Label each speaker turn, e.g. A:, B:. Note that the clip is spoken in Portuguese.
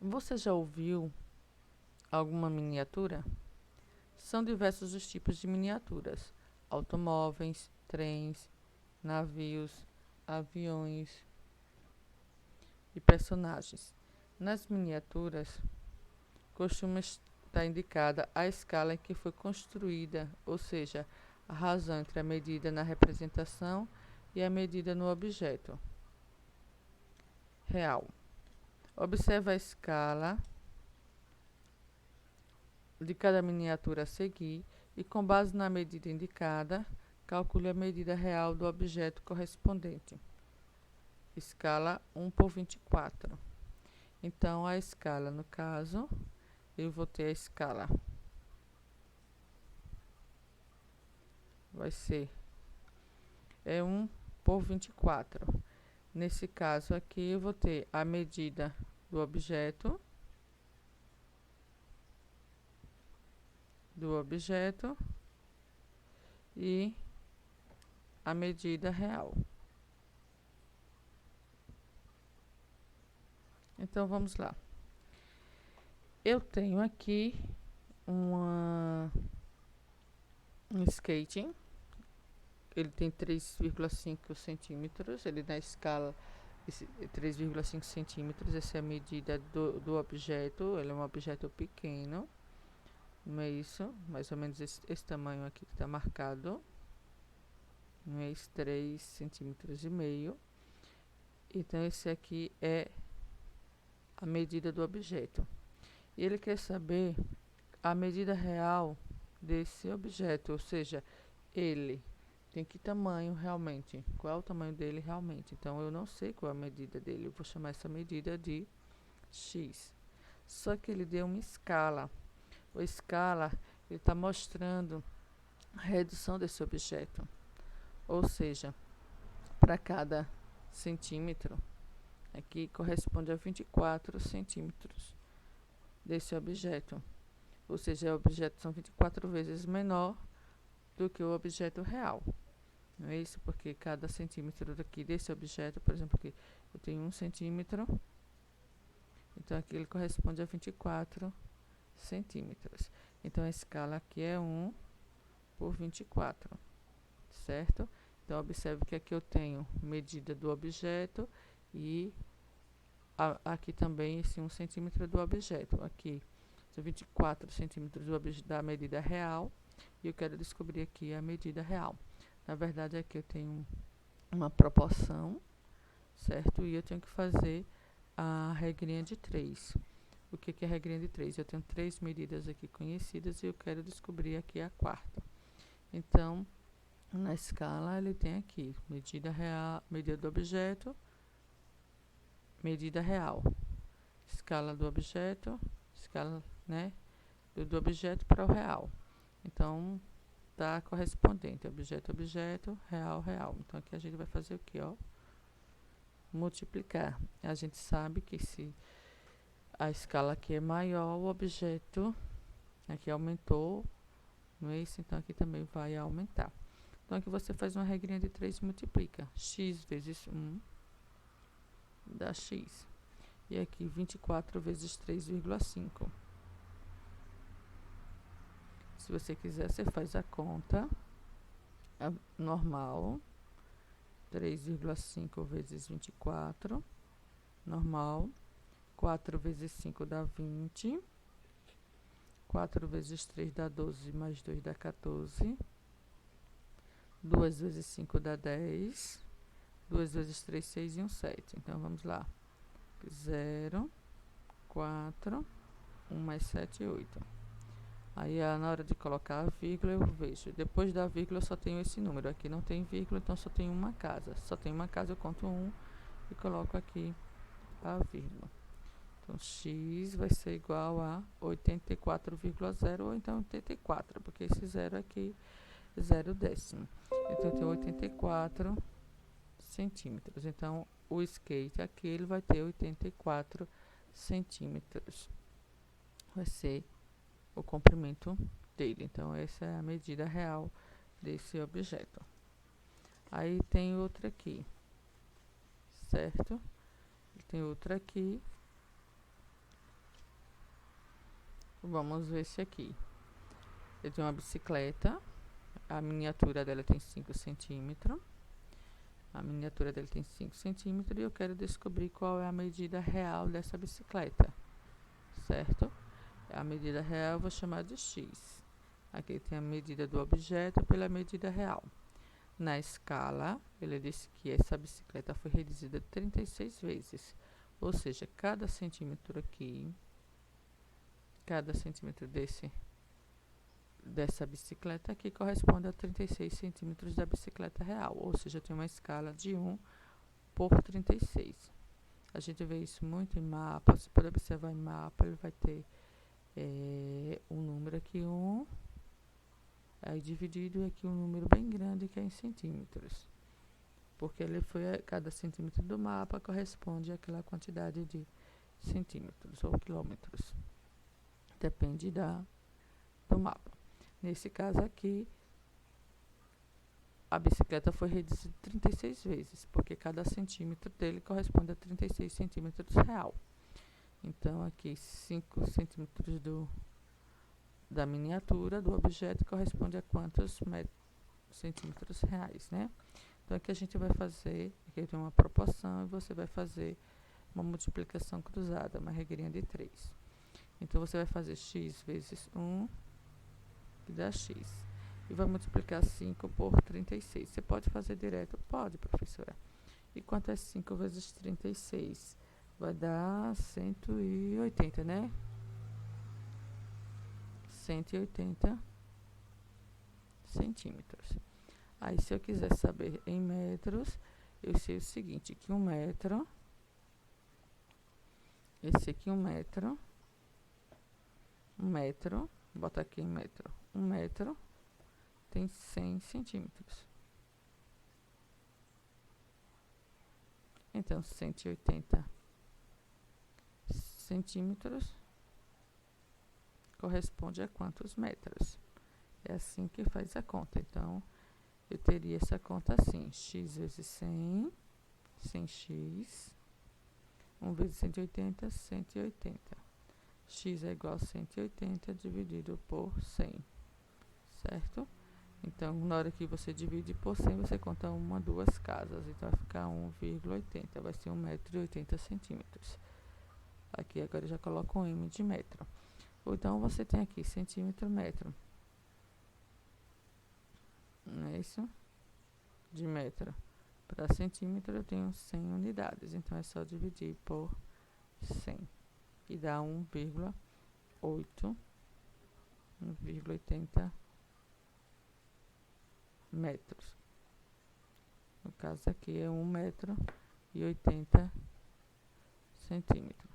A: Você já ouviu alguma miniatura? São diversos os tipos de miniaturas: automóveis, trens, navios, aviões e personagens. Nas miniaturas, costuma estar indicada a escala em que foi construída, ou seja, a razão entre a medida na representação e a medida no objeto real. Observe a escala de cada miniatura a seguir e, com base na medida indicada, calcule a medida real do objeto correspondente. Escala 1/24. Então, a escala, no caso, eu vou ter a escala. Vai ser 1/24. Nesse caso aqui, eu vou ter a medida do objeto, e a medida real. Então, vamos lá. Eu tenho aqui um skating. Ele tem 3,5 centímetros. Ele na escala 3,5 centímetros. Essa é a medida do objeto. Ele é um objeto pequeno. Não é isso? Mais ou menos esse tamanho aqui que está marcado. Não é isso? 3,5 centímetros. Então, esse aqui é a medida do objeto. E ele quer saber a medida real desse objeto, ou seja, ele tem que tamanho realmente, qual é o tamanho dele realmente. Então, eu não sei qual é a medida dele, eu vou chamar essa medida de x. Só que ele deu uma escala. A escala, ele está mostrando a redução desse objeto. Ou seja, para cada centímetro, aqui corresponde a 24 centímetros desse objeto. Ou seja, o objeto são 24 vezes menor do que o objeto real. Não é isso? Porque cada centímetro daqui desse objeto, por exemplo, aqui eu tenho 1 centímetro, então aqui ele corresponde a 24 centímetros. Então a escala aqui é 1/24, certo? Então observe que aqui eu tenho medida do objeto e aqui também esse 1 centímetro do objeto. Aqui são 24 centímetros da medida real e eu quero descobrir aqui a medida real. Na verdade, aqui eu tenho uma proporção, certo? E eu tenho que fazer a regrinha de 3. O que é a regrinha de 3? Eu tenho 3 medidas aqui conhecidas e eu quero descobrir aqui a quarta. Então, na escala, ele tem aqui medida real, medida do objeto, medida real. Escala do objeto, escala, né, do objeto para o real. Então, tá correspondente, objeto, real. Então, aqui a gente vai fazer o que, ó? Multiplicar. A gente sabe que se a escala aqui é maior, o objeto aqui aumentou, não é isso? Então, aqui também vai aumentar. Então, aqui você faz uma regrinha de 3 e multiplica. X vezes 1 dá x. E aqui 24 vezes 3,5. Se você quiser, você faz a conta normal. 3,5 vezes 24, normal. 4 vezes 5 dá 20. 4 vezes 3 dá 12, mais 2 dá 14. 2 vezes 5 dá 10. 2 vezes 3, 6 e 1, 7. Então, vamos lá. 0, 4, 1 mais 7, 8. Aí, na hora de colocar a vírgula, eu vejo. Depois da vírgula, eu só tenho esse número. Aqui não tem vírgula, então só tem uma casa. Só tem uma casa, eu conto 1 e coloco aqui a vírgula. Então, x vai ser igual a 84,0, ou então 84, porque esse 0 aqui é 0 décimo. Então, eu tenho 84 centímetros. Então, o skate aqui, ele vai ter 84 centímetros. Vai ser o comprimento dele. Então, essa é a medida real desse objeto. Aí, tem outra aqui, certo? Tem outra aqui, Vamos ver esse aqui. Eu tenho uma bicicleta, a miniatura dela tem 5 centímetros. A miniatura dele tem 5 centímetros e eu quero descobrir qual é a medida real dessa bicicleta, certo? A medida real eu vou chamar de x. Aqui tem a medida do objeto pela medida real. Na escala, ele disse que essa bicicleta foi reduzida 36 vezes. Ou seja, cada centímetro aqui, cada centímetro dessa bicicleta aqui corresponde a 36 centímetros da bicicleta real. Ou seja, tem uma escala de 1 por 36. A gente vê isso muito em mapa. Você pode observar em mapa, ele vai ter um número aqui, 1, aí dividido aqui um número bem grande que é em centímetros. Porque ele foi, cada centímetro do mapa corresponde àquela quantidade de centímetros ou quilômetros. Depende do mapa. Nesse caso aqui, a bicicleta foi reduzida 36 vezes, porque cada centímetro dele corresponde a 36 centímetros real. Então, aqui 5 centímetros da miniatura do objeto corresponde a quantos centímetros reais, né? Então, aqui a gente vai fazer, aqui tem uma proporção e você vai fazer uma multiplicação cruzada, uma regrinha de 3. Então, você vai fazer x vezes 1, que dá x. E vai multiplicar 5 por 36. Você pode fazer direto? Pode, professora. E quanto é 5 vezes 36? Vai dar 180, né? 180 centímetros. Aí, se eu quiser saber em metros, eu sei o seguinte, que 1 metro, esse aqui 1 metro, vou botar aqui em metro, 1 metro tem 100 centímetros. Então, 180 centímetros corresponde a quantos metros? É assim que faz a conta. Então, eu teria essa conta assim, x vezes 100, 100x, 1 vezes 180, 180. X é igual a 180 dividido por 100, certo? Então, na hora que você divide por 100, você conta uma, duas casas. Então, vai ficar 1,80. Vai ser 1,80 m. Aqui, agora eu já coloco um M de metro. Ou então, você tem aqui centímetro, metro. Não é isso? De metro para centímetro, eu tenho 100 unidades. Então, é só dividir por 100. E dá 1,80 metros. No caso aqui é 1 metro e 80 centímetros.